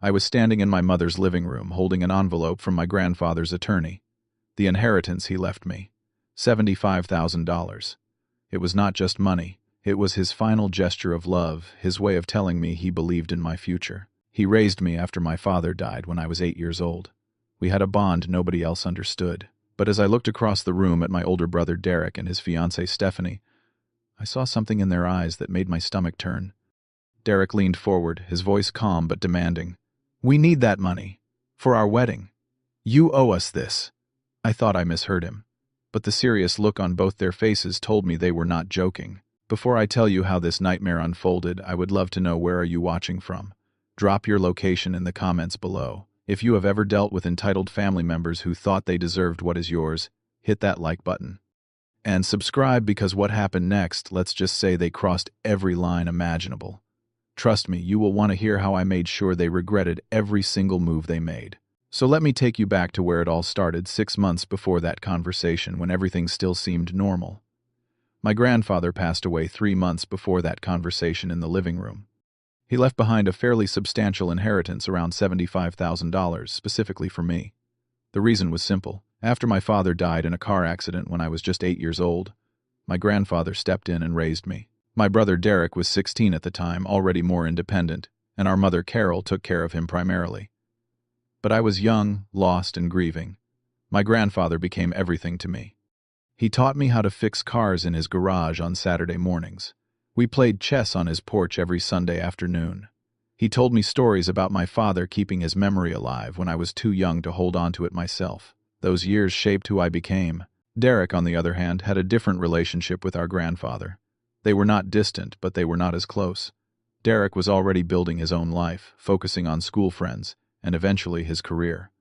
I was standing in my mother's living room holding an envelope from my grandfather's attorney. The inheritance he left me. $75,000. It was not just money. It was his final gesture of love, his way of telling me he believed in my future. He raised me after my father died when I was 8 years old. We had a bond nobody else understood. But as I looked across the room at my older brother Derek and his fiancée Stephanie, I saw something in their eyes that made my stomach turn. Derek leaned forward, his voice calm but demanding. "We need that money. For our wedding. You owe us this." I thought I misheard him, but the serious look on both their faces told me they were not joking. Before I tell you how this nightmare unfolded, I would love to know, where are you watching from? Drop your location in the comments below. If you have ever dealt with entitled family members who thought they deserved what is yours, hit that like button. And subscribe, because what happened next, let's just say they crossed every line imaginable. Trust me, you will want to hear how I made sure they regretted every single move they made. So let me take you back to where it all started, 6 months before that conversation, when everything still seemed normal. My grandfather passed away 3 months before that conversation in the living room. He left behind a fairly substantial inheritance, around $75,000, specifically for me. The reason was simple. After my father died in a car accident when I was just 8 years old, my grandfather stepped in and raised me. My brother Derek was 16 at the time, already more independent, and our mother Carol took care of him primarily. But I was young, lost, and grieving. My grandfather became everything to me. He taught me how to fix cars in his garage on Saturday mornings. We played chess on his porch every Sunday afternoon. He told me stories about my father keeping his memory alive when I was too young to hold on to it myself. Those years shaped who I became. Derek, on the other hand, had a different relationship with our grandfather. They were not distant, but they were not as close. Derek was already building his own life, focusing on school friends, and eventually his career.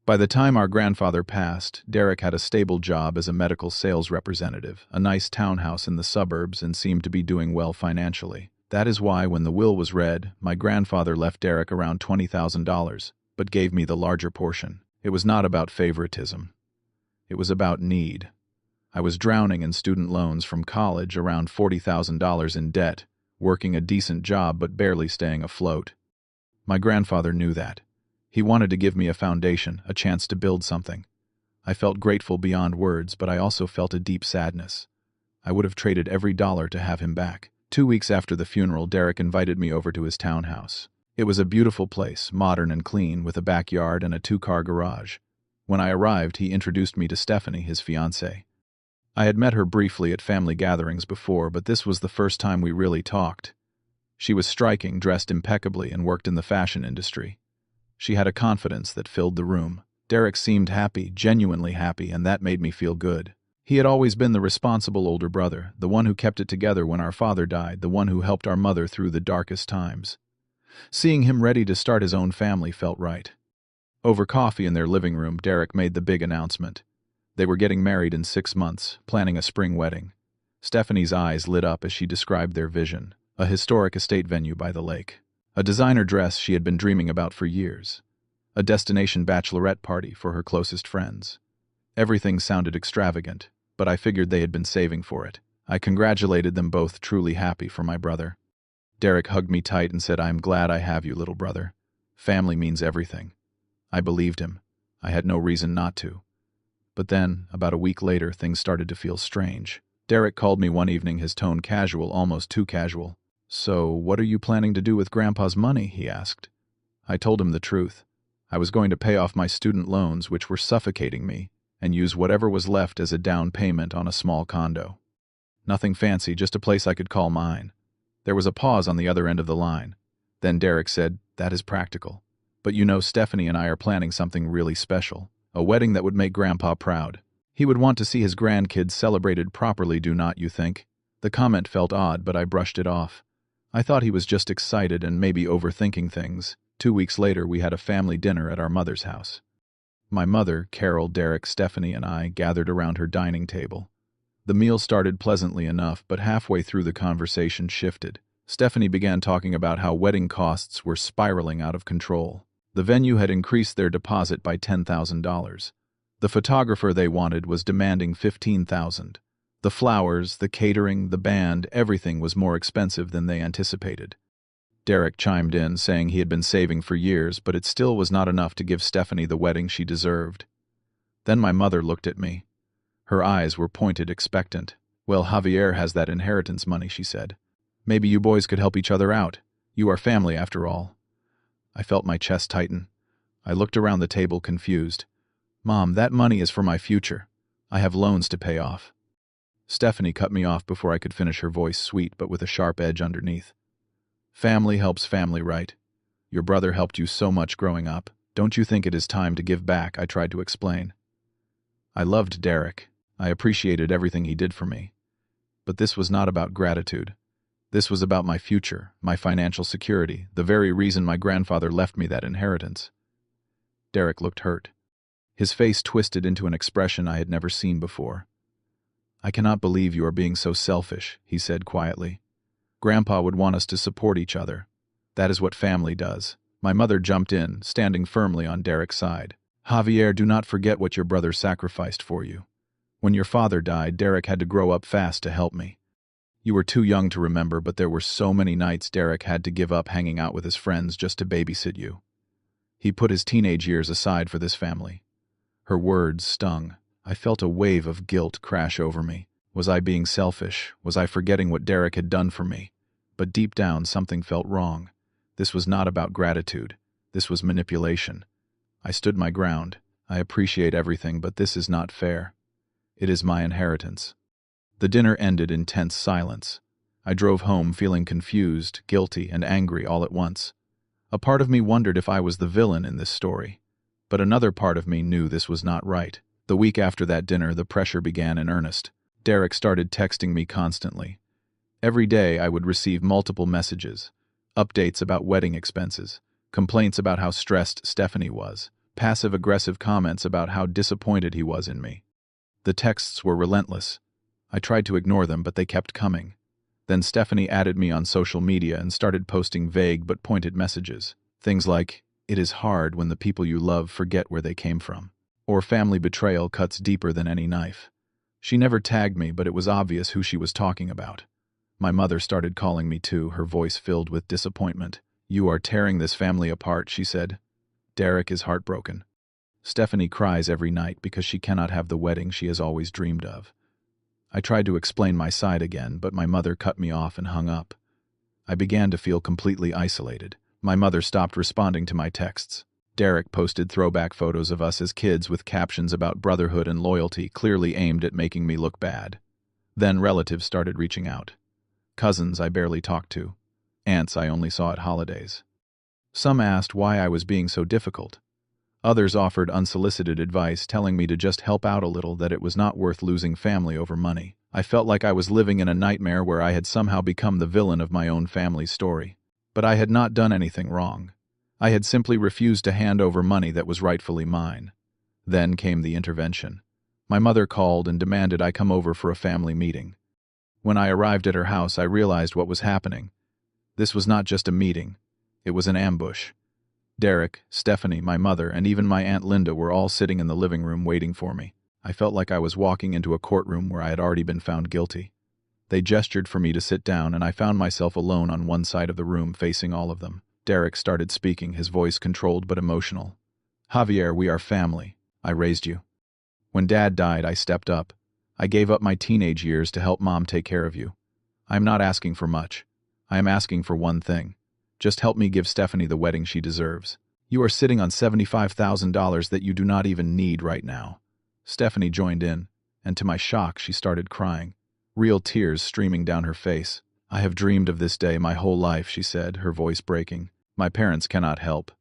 By the time our grandfather passed, Derek had a stable job as a medical sales representative, a nice townhouse in the suburbs, and seemed to be doing well financially. That is why, when the will was read, my grandfather left Derek around $20,000, but gave me the larger portion. It was not about favoritism. It was about need. I was drowning in student loans from college, around $40,000 in debt, working a decent job but barely staying afloat. My grandfather knew that. He wanted to give me a foundation, a chance to build something. I felt grateful beyond words, but I also felt a deep sadness. I would have traded every dollar to have him back. 2 weeks after the funeral, Derek invited me over to his townhouse. It was a beautiful place, modern and clean, with a backyard and a 2-car garage. When I arrived, he introduced me to Stephanie, his fiancée. I had met her briefly at family gatherings before, but this was the first time we really talked. She was striking, dressed impeccably, and worked in the fashion industry. She had a confidence that filled the room. Derek seemed happy, genuinely happy, and that made me feel good. He had always been the responsible older brother, the one who kept it together when our father died, the one who helped our mother through the darkest times. Seeing him ready to start his own family felt right. Over coffee in their living room, Derek made the big announcement. They were getting married in 6 months, planning a spring wedding. Stephanie's eyes lit up as she described their vision, a historic estate venue by the lake. A designer dress she had been dreaming about for years. A destination bachelorette party for her closest friends. Everything sounded extravagant, but I figured they had been saving for it. I congratulated them both, truly happy for my brother. Derek hugged me tight and said, "I am glad I have you, little brother. Family means everything." I believed him. I had no reason not to. But then, about a week later, things started to feel strange. Derek called me one evening, his tone casual, almost too casual. "So, what are you planning to do with Grandpa's money?" he asked. I told him the truth. I was going to pay off my student loans, which were suffocating me, and use whatever was left as a down payment on a small condo. Nothing fancy, just a place I could call mine. There was a pause on the other end of the line. Then Derek said, "That is practical. But you know, Stephanie and I are planning something really special. A wedding that would make Grandpa proud. He would want to see his grandkids celebrated properly, do not you think?" The comment felt odd, but I brushed it off. I thought he was just excited and maybe overthinking things. 2 weeks later, we had a family dinner at our mother's house. My mother, Carol, Derek, Stephanie, and I gathered around her dining table. The meal started pleasantly enough, but halfway through the conversation shifted. Stephanie began talking about how wedding costs were spiraling out of control. The venue had increased their deposit by $10,000. The photographer they wanted was demanding $15,000. The flowers, the catering, the band, everything was more expensive than they anticipated. Derek chimed in, saying he had been saving for years, but it still was not enough to give Stephanie the wedding she deserved. Then my mother looked at me. Her eyes were pointed, expectant. "Well, Javier has that inheritance money," she said. "Maybe you boys could help each other out. You are family, after all." I felt my chest tighten. I looked around the table, confused. "Mom, that money is for my future. I have loans to pay off." Stephanie cut me off before I could finish, her voice sweet but with a sharp edge underneath. "Family helps family, right? Your brother helped you so much growing up. Don't you think it is time to give back?" I tried to explain. I loved Derek. I appreciated everything he did for me. But this was not about gratitude. This was about my future, my financial security, the very reason my grandfather left me that inheritance. Derek looked hurt. His face twisted into an expression I had never seen before. "I cannot believe you are being so selfish," he said quietly. "Grandpa would want us to support each other. That is what family does." My mother jumped in, standing firmly on Derek's side. "Javier, do not forget what your brother sacrificed for you. When your father died, Derek had to grow up fast to help me. You were too young to remember, but there were so many nights Derek had to give up hanging out with his friends just to babysit you. He put his teenage years aside for this family." Her words stung. I felt a wave of guilt crash over me. Was I being selfish? Was I forgetting what Derek had done for me? But deep down, something felt wrong. This was not about gratitude. This was manipulation. I stood my ground. "I appreciate everything, but this is not fair. It is my inheritance." The dinner ended in tense silence. I drove home feeling confused, guilty, and angry all at once. A part of me wondered if I was the villain in this story. But another part of me knew this was not right. The week after that dinner, the pressure began in earnest. Derek started texting me constantly. Every day I would receive multiple messages, updates about wedding expenses, complaints about how stressed Stephanie was, passive-aggressive comments about how disappointed he was in me. The texts were relentless. I tried to ignore them, but they kept coming. Then Stephanie added me on social media and started posting vague but pointed messages. Things like, "It is hard when the people you love forget where they came from," or "Family betrayal cuts deeper than any knife." She never tagged me, but it was obvious who she was talking about. My mother started calling me too, her voice filled with disappointment. "You are tearing this family apart," she said. "Derek is heartbroken. Stephanie cries every night because she cannot have the wedding she has always dreamed of." I tried to explain my side again, but my mother cut me off and hung up. I began to feel completely isolated. My mother stopped responding to my texts. Derek posted throwback photos of us as kids with captions about brotherhood and loyalty, clearly aimed at making me look bad. Then relatives started reaching out. Cousins I barely talked to. Aunts I only saw at holidays. Some asked why I was being so difficult. Others offered unsolicited advice, telling me to just help out a little, that it was not worth losing family over money. I felt like I was living in a nightmare where I had somehow become the villain of my own family's story. But I had not done anything wrong. I had simply refused to hand over money that was rightfully mine. Then came the intervention. My mother called and demanded I come over for a family meeting. When I arrived at her house, I realized what was happening. This was not just a meeting. It was an ambush. Derek, Stephanie, my mother, and even my Aunt Linda were all sitting in the living room waiting for me. I felt like I was walking into a courtroom where I had already been found guilty. They gestured for me to sit down, and I found myself alone on one side of the room, facing all of them. Derek started speaking, his voice controlled but emotional. "Javier, we are family. I raised you. When Dad died, I stepped up. I gave up my teenage years to help Mom take care of you. I am not asking for much. I am asking for one thing. Just help me give Stephanie the wedding she deserves. You are sitting on $75,000 that you do not even need right now." Stephanie joined in, and to my shock, she started crying, real tears streaming down her face. "I have dreamed of this day my whole life," she said, her voice breaking. "My parents cannot help.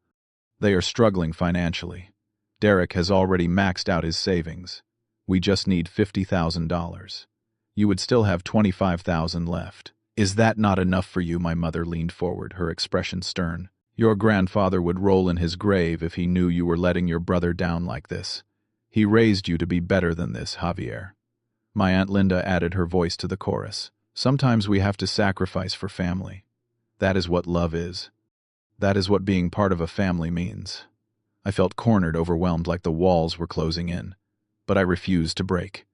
They are struggling financially. Derek has already maxed out his savings. We just need $50,000. You would still have $25,000 left. Is that not enough for you?" My mother leaned forward, her expression stern. "Your grandfather would roll in his grave if he knew you were letting your brother down like this. He raised you to be better than this, Javier." My Aunt Linda added her voice to the chorus. "Sometimes we have to sacrifice for family. That is what love is. That is what being part of a family means." I felt cornered, overwhelmed, like the walls were closing in. But I refused to break.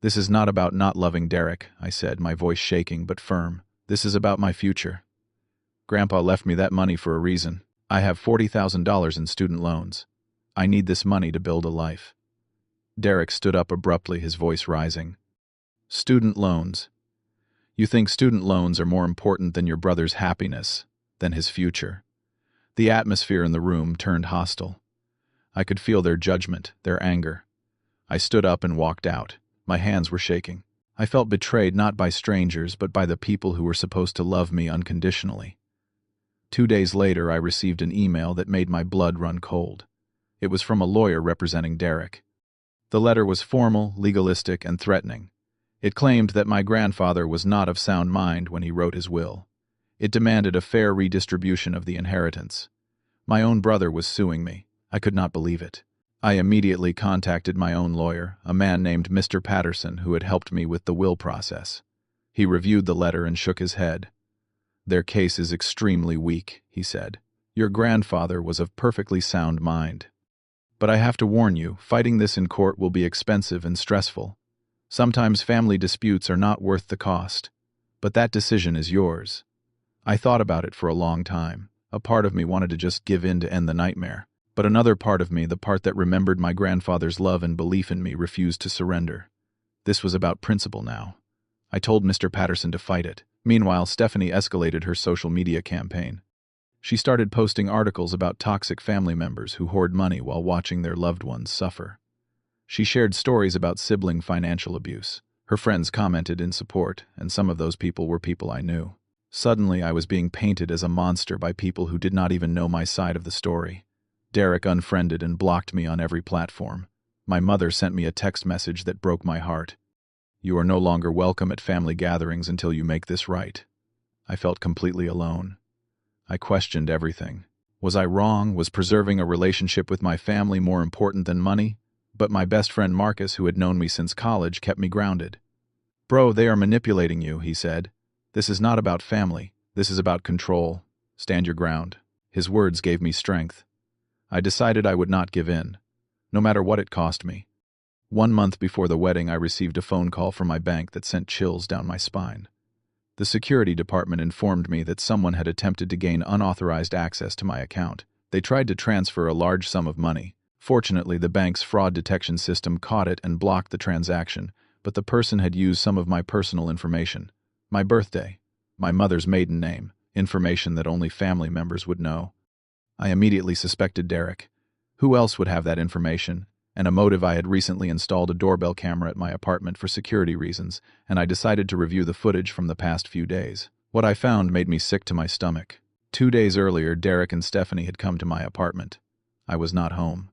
"This is not about not loving Derek," I said, my voice shaking but firm. "This is about my future." Grandpa left me that money for a reason. I have $40,000 in student loans. I need this money to build a life. Derek stood up abruptly, his voice rising. Student loans. You think student loans are more important than your brother's happiness, than his future? The atmosphere in the room turned hostile. I could feel their judgment, their anger. I stood up and walked out. My hands were shaking. I felt betrayed not by strangers, but by the people who were supposed to love me unconditionally. 2 days later, I received an email that made my blood run cold. It was from a lawyer representing Derek. The letter was formal, legalistic, and threatening. It claimed that my grandfather was not of sound mind when he wrote his will. It demanded a fair redistribution of the inheritance. My own brother was suing me. I could not believe it. I immediately contacted my own lawyer, a man named Mr. Patterson, who had helped me with the will process. He reviewed the letter and shook his head. Their case is extremely weak, he said. Your grandfather was of perfectly sound mind. But I have to warn you, fighting this in court will be expensive and stressful. Sometimes family disputes are not worth the cost. But that decision is yours. I thought about it for a long time. A part of me wanted to just give in to end the nightmare. But another part of me, the part that remembered my grandfather's love and belief in me, refused to surrender. This was about principle now. I told Mr. Patterson to fight it. Meanwhile, Stephanie escalated her social media campaign. She started posting articles about toxic family members who hoard money while watching their loved ones suffer. She shared stories about sibling financial abuse. Her friends commented in support, and some of those people were people I knew. Suddenly, I was being painted as a monster by people who did not even know my side of the story. Derek unfriended and blocked me on every platform. My mother sent me a text message that broke my heart. You are no longer welcome at family gatherings until you make this right. I felt completely alone. I questioned everything. Was I wrong? Was preserving a relationship with my family more important than money? But my best friend Marcus, who had known me since college, kept me grounded. Bro, they are manipulating you, he said. This is not about family. This is about control. Stand your ground. His words gave me strength. I decided I would not give in, no matter what it cost me. 1 month before the wedding, I received a phone call from my bank that sent chills down my spine. The security department informed me that someone had attempted to gain unauthorized access to my account. They tried to transfer a large sum of money. Fortunately, the bank's fraud detection system caught it and blocked the transaction, but the person had used some of my personal information. My birthday, my mother's maiden name, information that only family members would know. I immediately suspected Derek. Who else would have that information? And a motive. I had recently installed a doorbell camera at my apartment for security reasons, and I decided to review the footage from the past few days. What I found made me sick to my stomach. 2 days earlier, Derek and Stephanie had come to my apartment. I was not home.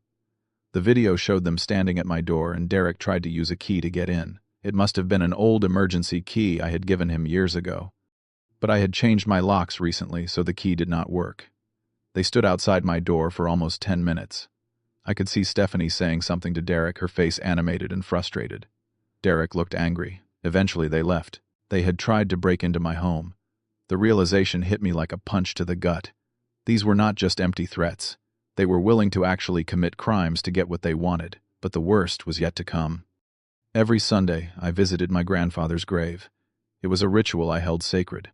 The video showed them standing at my door, and Derek tried to use a key to get in. It must have been an old emergency key I had given him years ago. But I had changed my locks recently, so the key did not work. They stood outside my door for almost 10 minutes. I could see Stephanie saying something to Derek, her face animated and frustrated. Derek looked angry. Eventually they left. They had tried to break into my home. The realization hit me like a punch to the gut. These were not just empty threats. They were willing to actually commit crimes to get what they wanted, but the worst was yet to come. Every Sunday, I visited my grandfather's grave. It was a ritual I held sacred.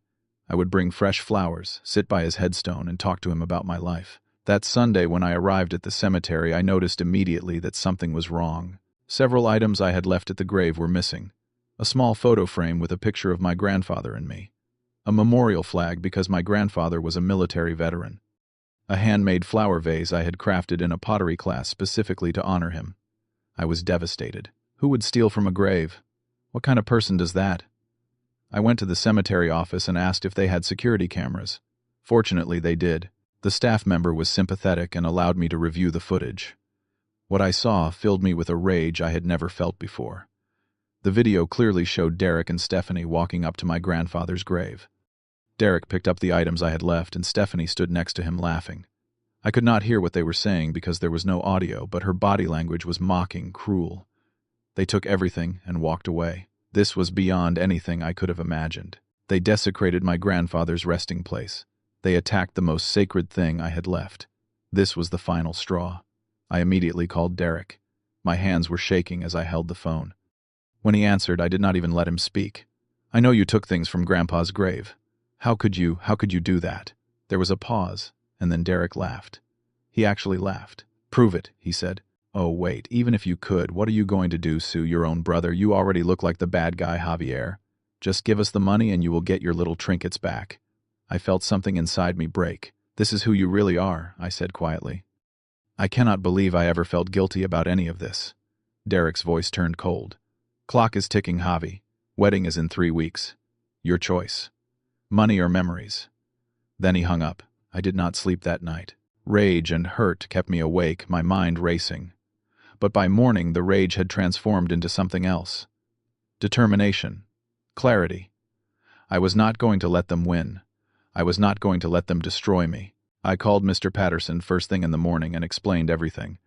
I would bring fresh flowers, sit by his headstone, and talk to him about my life. That Sunday, when I arrived at the cemetery, I noticed immediately that something was wrong. Several items I had left at the grave were missing. A small photo frame with a picture of my grandfather and me. A memorial flag because my grandfather was a military veteran. A handmade flower vase I had crafted in a pottery class specifically to honor him. I was devastated. Who would steal from a grave? What kind of person does that? I went to the cemetery office and asked if they had security cameras. Fortunately, they did. The staff member was sympathetic and allowed me to review the footage. What I saw filled me with a rage I had never felt before. The video clearly showed Derek and Stephanie walking up to my grandfather's grave. Derek picked up the items I had left, and Stephanie stood next to him laughing. I could not hear what they were saying because there was no audio, but her body language was mocking, cruel. They took everything and walked away. This was beyond anything I could have imagined. They desecrated my grandfather's resting place. They attacked the most sacred thing I had left. This was the final straw. I immediately called Derek. My hands were shaking as I held the phone. When he answered, I did not even let him speak. I know you took things from Grandpa's grave. How could you do that? There was a pause, and then Derek laughed. He actually laughed. "Prove it," he said. "Oh, wait, even if you could, what are you going to do, sue your own brother? You already look like the bad guy, Javier. Just give us the money and you will get your little trinkets back." I felt something inside me break. "This is who you really are," I said quietly. "I cannot believe I ever felt guilty about any of this." Derek's voice turned cold. "Clock is ticking, Javi. Wedding is in 3 weeks. Your choice. Money or memories." Then he hung up. I did not sleep that night. Rage and hurt kept me awake, my mind racing. But by morning, the rage had transformed into something else. Determination. Clarity. I was not going to let them win. I was not going to let them destroy me. I called Mr. Patterson first thing in the morning and explained everything.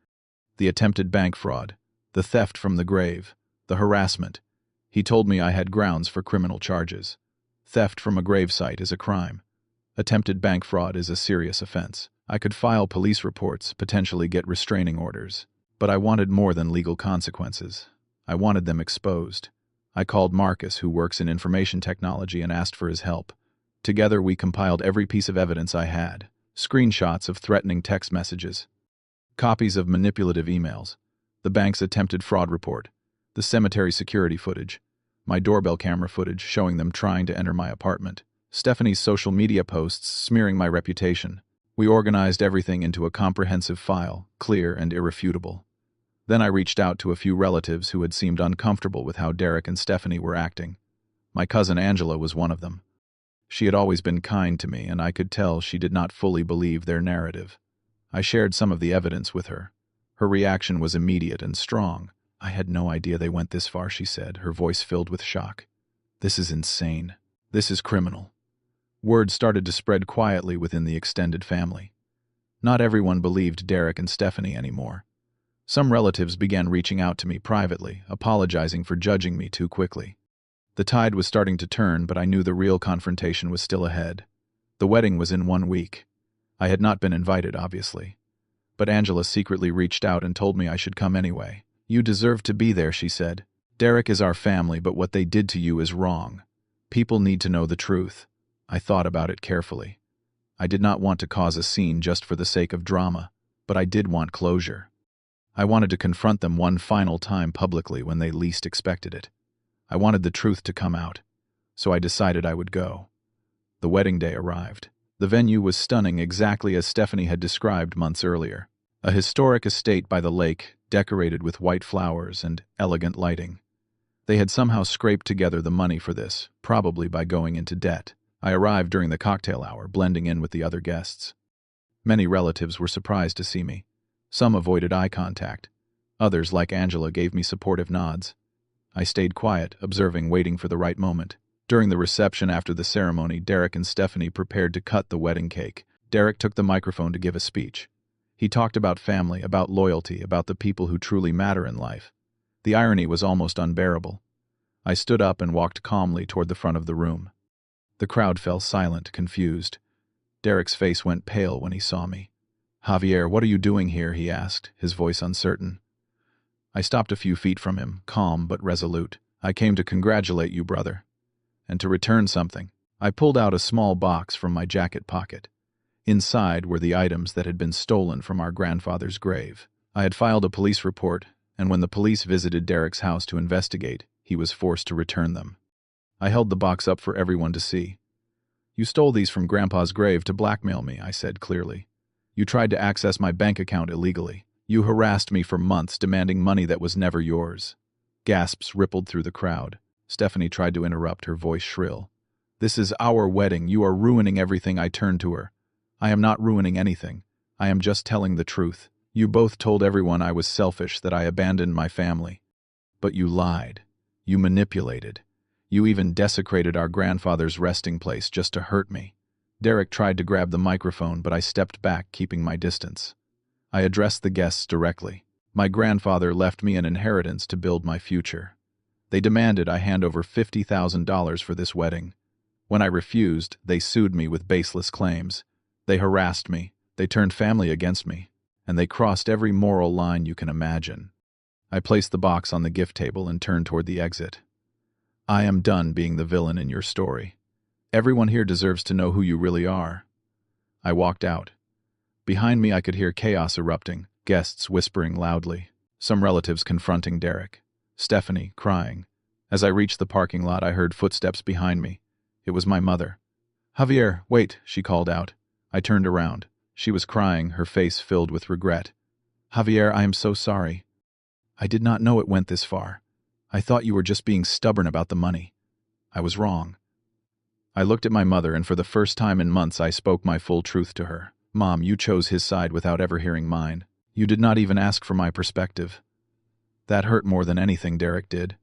The attempted bank fraud, the theft from the grave, the harassment. He told me I had grounds for criminal charges. Theft from a gravesite is a crime. Attempted bank fraud is a serious offense. I could file police reports, potentially get restraining orders. But I wanted more than legal consequences. I wanted them exposed. I called Marcus, who works in information technology, and asked for his help. Together we compiled every piece of evidence I had. Screenshots of threatening text messages, copies of manipulative emails, the bank's attempted fraud report, the cemetery security footage, my doorbell camera footage showing them trying to enter my apartment, Stephanie's social media posts smearing my reputation. We organized everything into a comprehensive file, clear and irrefutable. Then I reached out to a few relatives who had seemed uncomfortable with how Derek and Stephanie were acting. My cousin Angela was one of them. She had always been kind to me, and I could tell she did not fully believe their narrative. I shared some of the evidence with her. Her reaction was immediate and strong. "I had no idea they went this far," she said, her voice filled with shock. "This is insane. This is criminal." Word started to spread quietly within the extended family. Not everyone believed Derek and Stephanie anymore. Some relatives began reaching out to me privately, apologizing for judging me too quickly. The tide was starting to turn, but I knew the real confrontation was still ahead. The wedding was in 1 week. I had not been invited, obviously. But Angela secretly reached out and told me I should come anyway. "You deserve to be there," she said. "Derek is our family, but what they did to you is wrong. People need to know the truth." I thought about it carefully. I did not want to cause a scene just for the sake of drama, but I did want closure. I wanted to confront them one final time publicly when they least expected it. I wanted the truth to come out, so I decided I would go. The wedding day arrived. The venue was stunning, exactly as Stephanie had described months earlier. A historic estate by the lake, decorated with white flowers and elegant lighting. They had somehow scraped together the money for this, probably by going into debt. I arrived during the cocktail hour, blending in with the other guests. Many relatives were surprised to see me. Some avoided eye contact. Others, like Angela, gave me supportive nods. I stayed quiet, observing, waiting for the right moment. During the reception after the ceremony, Derek and Stephanie prepared to cut the wedding cake. Derek took the microphone to give a speech. He talked about family, about loyalty, about the people who truly matter in life. The irony was almost unbearable. I stood up and walked calmly toward the front of the room. The crowd fell silent, confused. Derek's face went pale when he saw me. "Javier, what are you doing here?" he asked, his voice uncertain. I stopped a few feet from him, calm but resolute. "I came to congratulate you, brother. And to return something." I pulled out a small box from my jacket pocket. Inside were the items that had been stolen from our grandfather's grave. I had filed a police report, and when the police visited Derek's house to investigate, he was forced to return them. I held the box up for everyone to see. "You stole these from Grandpa's grave to blackmail me," I said clearly. "You tried to access my bank account illegally. You harassed me for months, demanding money that was never yours." Gasps rippled through the crowd. Stephanie tried to interrupt, her voice shrill. "This is our wedding. You are ruining everything." I turned to her. "I am not ruining anything. I am just telling the truth. You both told everyone I was selfish, that I abandoned my family. But you lied. You manipulated. You even desecrated our grandfather's resting place just to hurt me." Derek tried to grab the microphone, but I stepped back, keeping my distance. I addressed the guests directly. "My grandfather left me an inheritance to build my future. They demanded I hand over $50,000 for this wedding. When I refused, they sued me with baseless claims. They harassed me, they turned family against me, and they crossed every moral line you can imagine." I placed the box on the gift table and turned toward the exit. "I am done being the villain in your story. Everyone here deserves to know who you really are." I walked out. Behind me I could hear chaos erupting, guests whispering loudly, some relatives confronting Derek, Stephanie crying. As I reached the parking lot I heard footsteps behind me. It was my mother. "Javier, wait," she called out. I turned around. She was crying, her face filled with regret. "Javier, I am so sorry. I did not know it went this far. I thought you were just being stubborn about the money. I was wrong." I looked at my mother, and for the first time in months I spoke my full truth to her. "Mom, you chose his side without ever hearing mine. You did not even ask for my perspective." That hurt more than anything Derek did.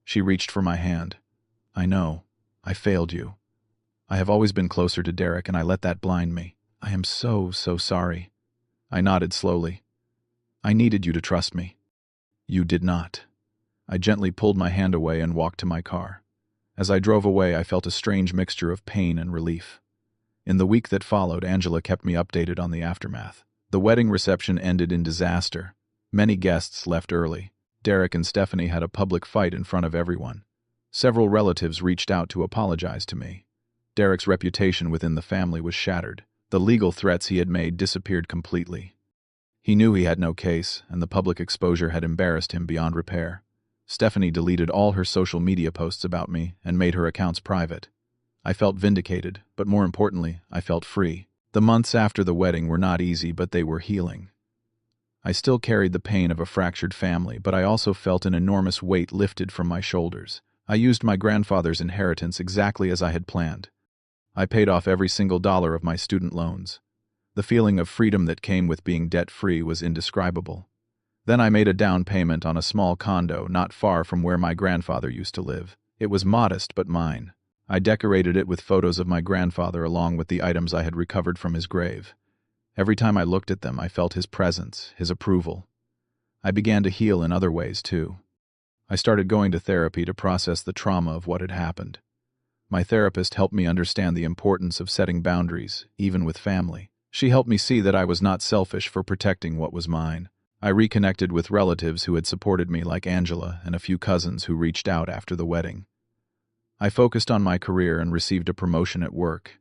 She reached for my hand. "I know. I failed you. I have always been closer to Derek, and I let that blind me. I am so sorry." I nodded slowly. "I needed you to trust me." "You did not." I gently pulled my hand away and walked to my car. As I drove away, I felt a strange mixture of pain and relief. In the week that followed, Angela kept me updated on the aftermath. The wedding reception ended in disaster. Many guests left early. Derek and Stephanie had a public fight in front of everyone. Several relatives reached out to apologize to me. Derek's reputation within the family was shattered. The legal threats he had made disappeared completely. He knew he had no case, and the public exposure had embarrassed him beyond repair. Stephanie deleted all her social media posts about me and made her accounts private. I felt vindicated, but more importantly, I felt free. The months after the wedding were not easy, but they were healing. I still carried the pain of a fractured family, but I also felt an enormous weight lifted from my shoulders. I used my grandfather's inheritance exactly as I had planned. I paid off every single dollar of my student loans. The feeling of freedom that came with being debt-free was indescribable. Then I made a down payment on a small condo not far from where my grandfather used to live. It was modest but mine. I decorated it with photos of my grandfather along with the items I had recovered from his grave. Every time I looked at them, I felt his presence, his approval. I began to heal in other ways, too. I started going to therapy to process the trauma of what had happened. My therapist helped me understand the importance of setting boundaries, even with family. She helped me see that I was not selfish for protecting what was mine. I reconnected with relatives who had supported me, like Angela and a few cousins who reached out after the wedding. I focused on my career and received a promotion at work.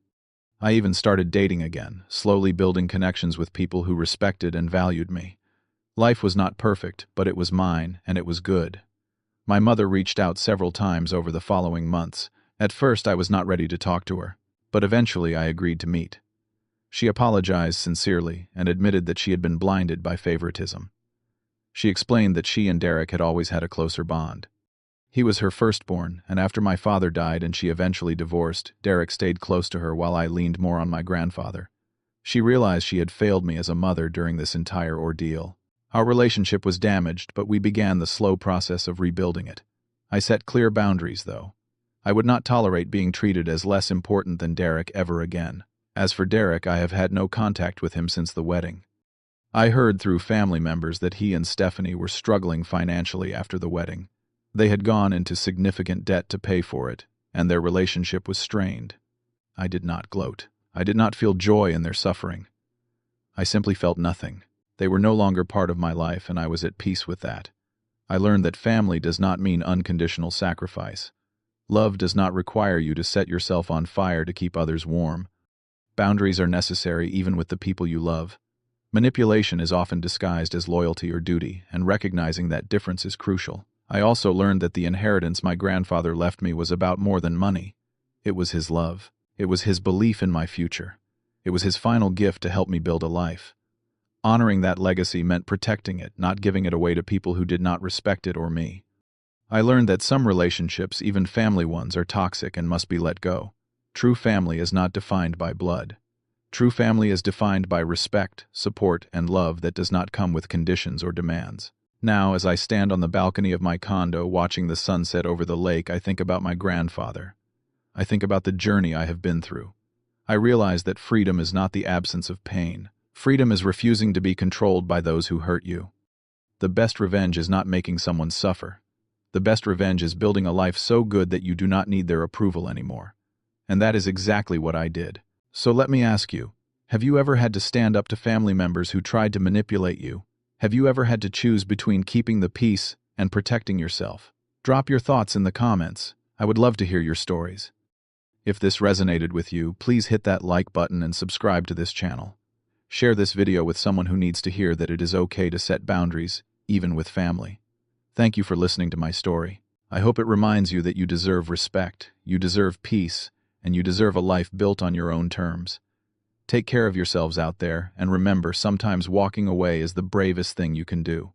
I even started dating again, slowly building connections with people who respected and valued me. Life was not perfect, but it was mine, and it was good. My mother reached out several times over the following months. At first, I was not ready to talk to her, but eventually I agreed to meet. She apologized sincerely and admitted that she had been blinded by favoritism. She explained that she and Derek had always had a closer bond. He was her firstborn, and after my father died and she eventually divorced, Derek stayed close to her while I leaned more on my grandfather. She realized she had failed me as a mother during this entire ordeal. Our relationship was damaged, but we began the slow process of rebuilding it. I set clear boundaries, though. I would not tolerate being treated as less important than Derek ever again. As for Derek, I have had no contact with him since the wedding. I heard through family members that he and Stephanie were struggling financially after the wedding. They had gone into significant debt to pay for it, and their relationship was strained. I did not gloat. I did not feel joy in their suffering. I simply felt nothing. They were no longer part of my life, and I was at peace with that. I learned that family does not mean unconditional sacrifice. Love does not require you to set yourself on fire to keep others warm. Boundaries are necessary even with the people you love. Manipulation is often disguised as loyalty or duty, and recognizing that difference is crucial. I also learned that the inheritance my grandfather left me was about more than money. It was his love. It was his belief in my future. It was his final gift to help me build a life. Honoring that legacy meant protecting it, not giving it away to people who did not respect it or me. I learned that some relationships, even family ones, are toxic and must be let go. True family is not defined by blood. True family is defined by respect, support, and love that does not come with conditions or demands. Now, as I stand on the balcony of my condo watching the sunset over the lake, I think about my grandfather. I think about the journey I have been through. I realize that freedom is not the absence of pain. Freedom is refusing to be controlled by those who hurt you. The best revenge is not making someone suffer. The best revenge is building a life so good that you do not need their approval anymore. And that is exactly what I did. So let me ask you, have you ever had to stand up to family members who tried to manipulate you? Have you ever had to choose between keeping the peace and protecting yourself? Drop your thoughts in the comments. I would love to hear your stories. If this resonated with you, please hit that like button and subscribe to this channel. Share this video with someone who needs to hear that it is okay to set boundaries, even with family. Thank you for listening to my story. I hope it reminds you that you deserve respect, you deserve peace, and you deserve a life built on your own terms. Take care of yourselves out there, and remember, sometimes walking away is the bravest thing you can do.